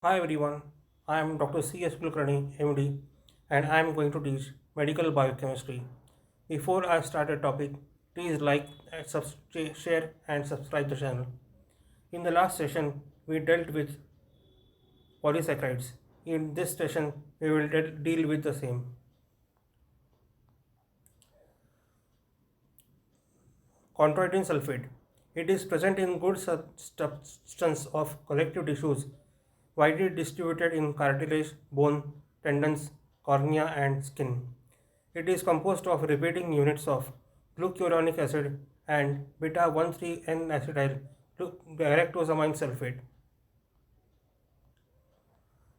Hi everyone, I am Dr. C.S. Kulkarni, MD, and I am going to teach medical biochemistry. Before I start a topic, please like, share, and subscribe the channel. In the last session, we dealt with polysaccharides. In this session, we will deal with the same. Chondroitin sulfate. It is present in good substance of collective tissues, widely distributed in cartilage, bone, tendons, cornea, and skin. It is composed of repeating units of glucuronic acid and beta 1,3-N-acetyl galactosamine sulfate.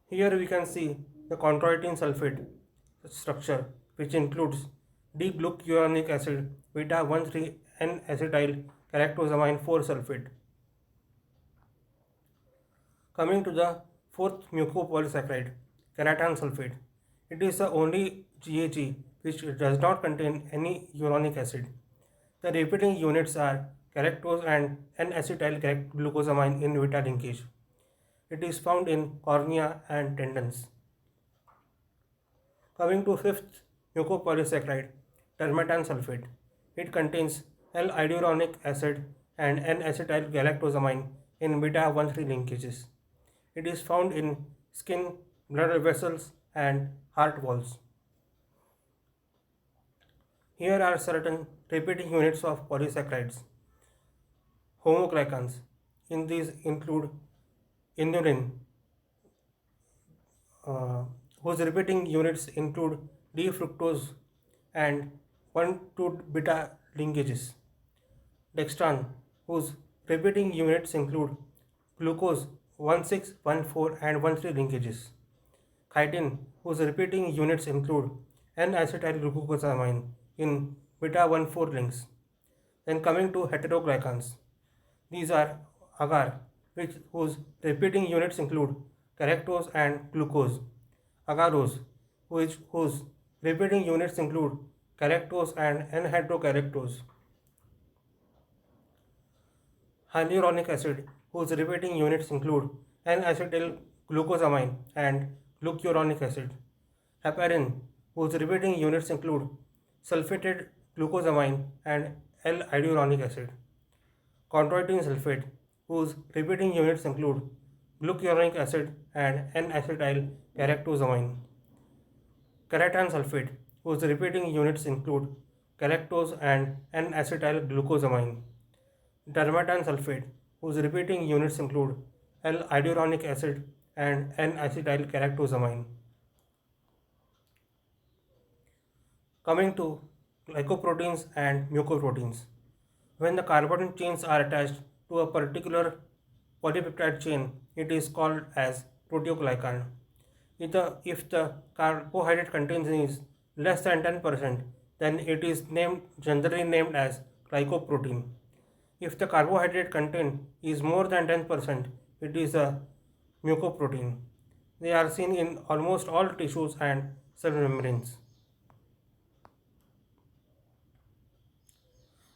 Here we can see the chondroitin sulfate structure, which includes D-glucuronic acid, beta 1,3-N-acetyl galactosamine 4 sulfate. Coming to the fourth mucopolysaccharide, keratan sulfate. It is the only GAG which does not contain any uronic acid. The repeating units are galactose and N-acetyl glucosamine in beta linkage. It is found in cornea and tendons. Coming to fifth mucopolysaccharide, dermatan sulfate. It contains L-iduronic acid and N-acetyl galactosamine in beta 1,3 linkages. It is found in skin, blood vessels, and heart walls. Here are certain repeating units of polysaccharides. Homoglycans. In these include inulin, whose repeating units include D-fructose and 1,2 beta linkages. Dextran, whose repeating units include glucose 1,6, 1,4 and 1,3 linkages. Chitin, whose repeating units include N-acetyl glucosamine in beta 1,4 links. Then coming to heteroglycans, these are agar, whose repeating units include galactose and glucose. Agarose, whose repeating units include galactose and N-hydrogalactose. Hyaluronic acid, whose repeating units include N-acetyl glucosamine and glucuronic acid. Heparin, whose repeating units include sulfated glucosamine and L-iduronic acid. Chondroitin sulfate, whose repeating units include glucuronic acid and N-acetyl galactosamine. Keratan sulfate, whose repeating units include galactose and N-acetyl glucosamine. Dermatan sulfate, whose repeating units include L-iduronic acid and N-acetyl galactosamine. Coming to glycoproteins and mucoproteins. When the carbon chains are attached to a particular polypeptide chain, it is called as proteoglycan. If the carbohydrate content is less than 10%, then it is generally named as glycoprotein. If the carbohydrate content is more than 10%, it is a mucoprotein. They are seen in almost all tissues and cell membranes.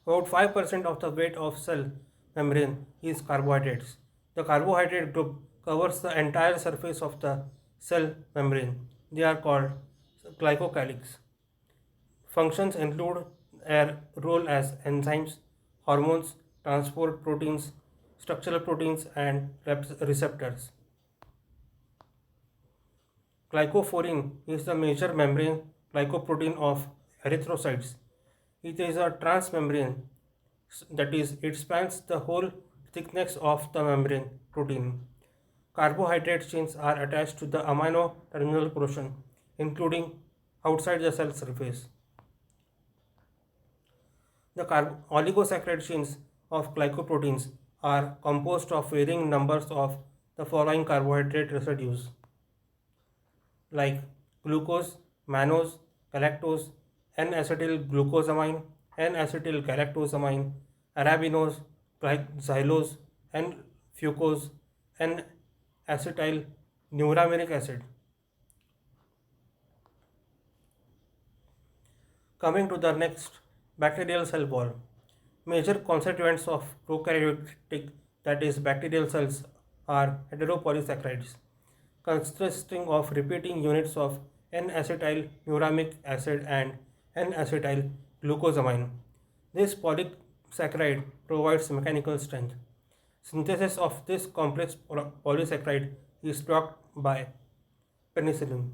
About 5% of the weight of cell membrane is carbohydrates. The carbohydrate group covers the entire surface of the cell membrane. They are called glycocalyx. Functions include their role as enzymes, hormones, transport proteins, structural proteins, and receptors. Glycophorin is the major membrane glycoprotein of erythrocytes. It is a transmembrane, that is, it spans the whole thickness of the membrane protein. Carbohydrate chains are attached to the amino terminal portion, including outside the cell surface. The oligosaccharide chains of glycoproteins are composed of varying numbers of the following carbohydrate residues, like glucose, mannose, galactose, N-acetyl glucosamine, N-acetyl galactosamine, arabinose, xylose, N-fucose, N-acetyl neuramic acid. Coming to the next, bacterial cell wall. Major constituents of prokaryotic, that is bacterial cells, are heteropolysaccharides. consisting of repeating units of N-acetyl uramic acid and N-acetyl glucosamine. This polysaccharide provides mechanical strength. Synthesis of this complex polysaccharide is blocked by penicillin.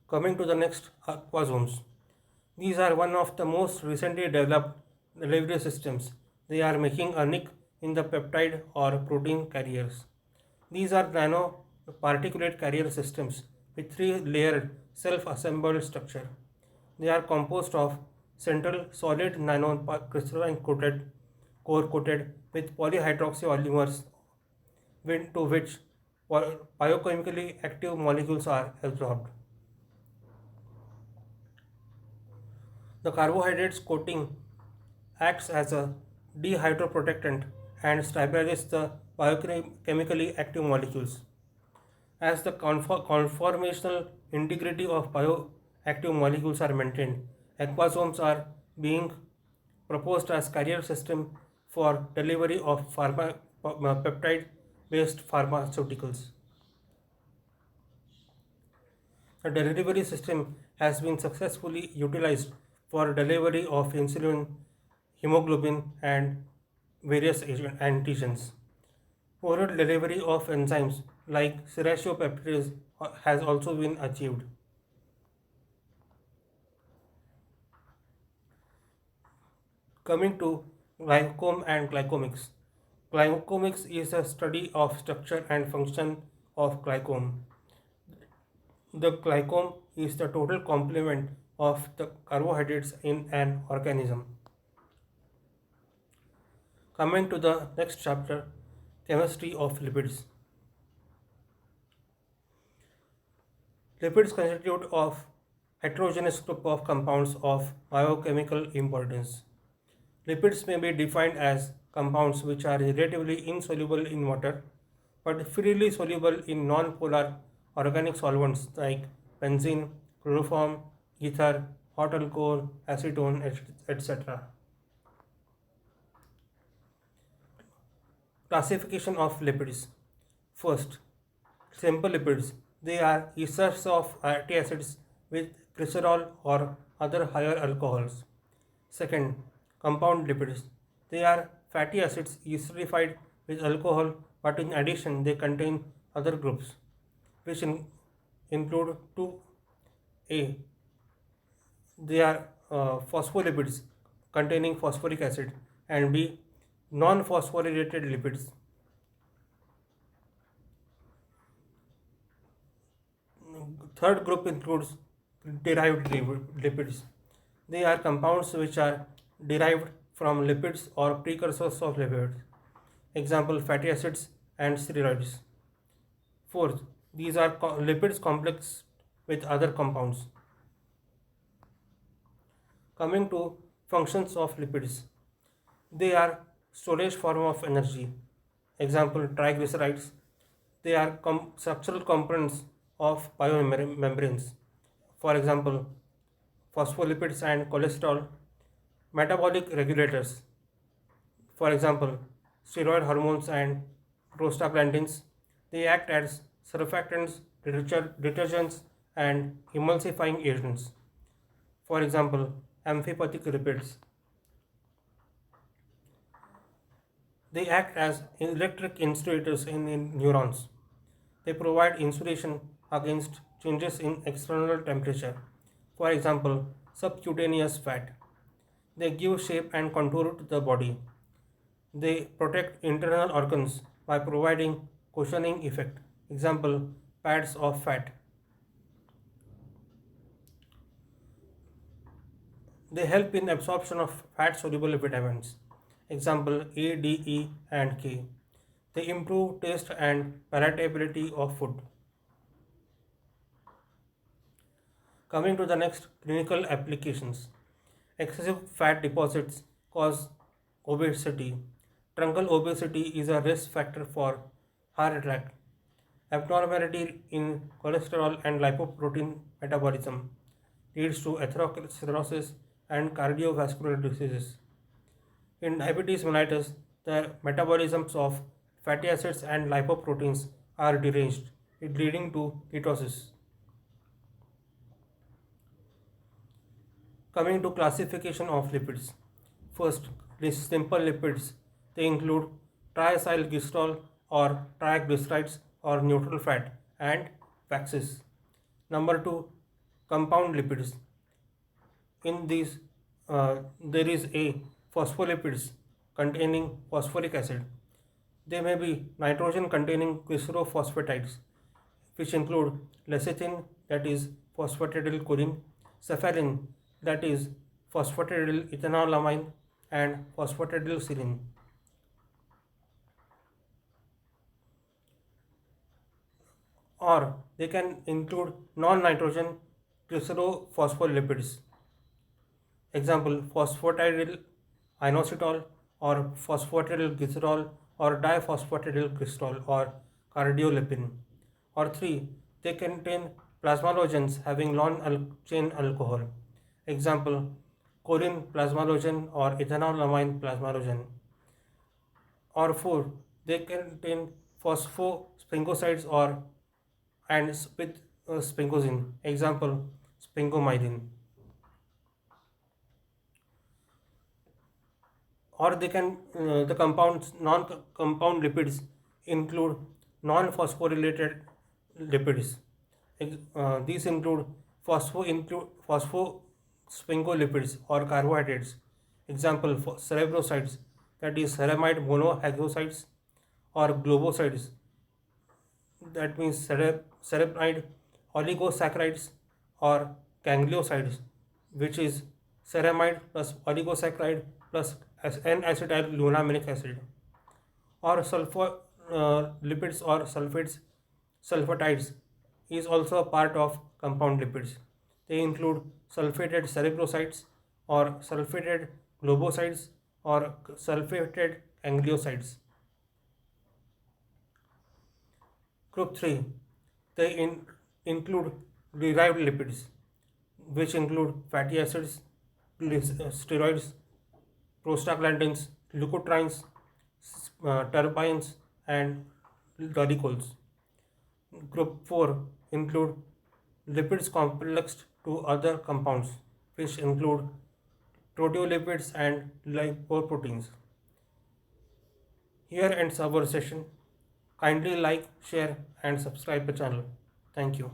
Coming to the next, aquasomes. These are one of the most recently developed delivery systems. They are making a nick in the peptide or protein carriers. These are nanoparticulate carrier systems with three-layered self-assembled structure. They are composed of central solid nanocrystalline coated core coated with polyhydroxyolymers to which biochemically active molecules are absorbed. The carbohydrates coating acts as a dehydroprotectant and stabilizes the biochemically active molecules. As the conformational integrity of bioactive molecules are maintained, aquasomes are being proposed as carrier system for delivery of peptide-based pharmaceuticals. The delivery system has been successfully utilized for delivery of insulin, hemoglobin, and various antigens. Oral delivery of enzymes like serratiopeptidase has also been achieved. Coming to glycome and glycomics. Glycomics is a study of structure and function of glycome. The glycome is the total complement of the carbohydrates in an organism. Coming to the next chapter, chemistry of lipids. Lipids constitute of heterogeneous group of compounds of biochemical importance. Lipids may be defined as compounds which are relatively insoluble in water but freely soluble in non-polar organic solvents like benzene, chloroform, ether, hot alcohol, acetone, etc. Classification of lipids. First, simple lipids. They are esters of fatty acids with glycerol or other higher alcohols. Second, compound lipids. They are fatty acids esterified with alcohol, but in addition they contain other groups, which include 2A. They are phospholipids containing phosphoric acid, and B, non-phosphorylated lipids. Third group includes derived lipids. They are compounds which are derived from lipids or precursors of lipids. Example, fatty acids and steroids. Fourth, these are lipids complex with other compounds. Coming to functions of lipids, they are storage form of energy. Example, triglycerides. They are structural components of biomembranes. For example, phospholipids and cholesterol. Metabolic regulators. For example, steroid hormones and prostaglandins. They act as surfactants, detergents, and emulsifying agents. For example, amphipathic lipids. They act as electric insulators in neurons. They provide insulation against changes in external temperature. For example, subcutaneous fat. They give shape and contour to the body. They protect internal organs by providing cushioning effect. Example, pads of fat. They help in absorption of fat-soluble vitamins. Example, A, D, E, and K. They improve taste and palatability of food. Coming to the next, clinical applications. Excessive fat deposits cause obesity. Truncal obesity is a risk factor for heart attack. Abnormality in cholesterol and lipoprotein metabolism leads to atherosclerosis and cardiovascular diseases. In diabetes mellitus, the metabolisms of fatty acids and lipoproteins are deranged, it leading to ketosis. Coming to classification of lipids. First, these simple lipids. They include triacylglycerol or triglycerides or neutral fat and waxes. Number two, compound lipids. In these, there is a phospholipids containing phosphoric acid. They may be nitrogen containing glycerophosphatides, which include lecithin, that is phosphatidylcholine, cephalin, that is phosphatidylethanolamin, and phosphatidylserine. Or they can include non-nitrogen glycerophospholipids. Example, phosphatidyl inositol or phosphatidylglycerol or diphosphatidyl or cardiolipin. Or 3. They contain plasmalogens having long chain alcohol. Example, choline plasmalogen or ethanolamine plasmalogen. Or 4. They contain phosphosphingosides or and with sphingosine. Example, sphingomyelin. Or they can the compounds non-compound lipids include non-phosphorylated lipids. These include phosphosphingolipids or carbohydrates. Example, for cerebrosides, that is ceramide monohexosides, or globosides, that means ceramide oligosaccharides, or gangliosides, which is ceramide plus oligosaccharide plus N-acetyl glutaminic acid. Or sulfur lipids or sulfatides is also a part of compound lipids. They include sulfated cerebrosides or sulfated globosides or sulfated gangliosides. Group 3, they include derived lipids, which include fatty acids, steroids, prostaglandins, leukotrienes, terpenes, and glycols. Group 4 include lipids complexed to other compounds, which include proteolipids and lipoproteins. Here ends our session. Kindly like, share, and subscribe the channel. Thank you.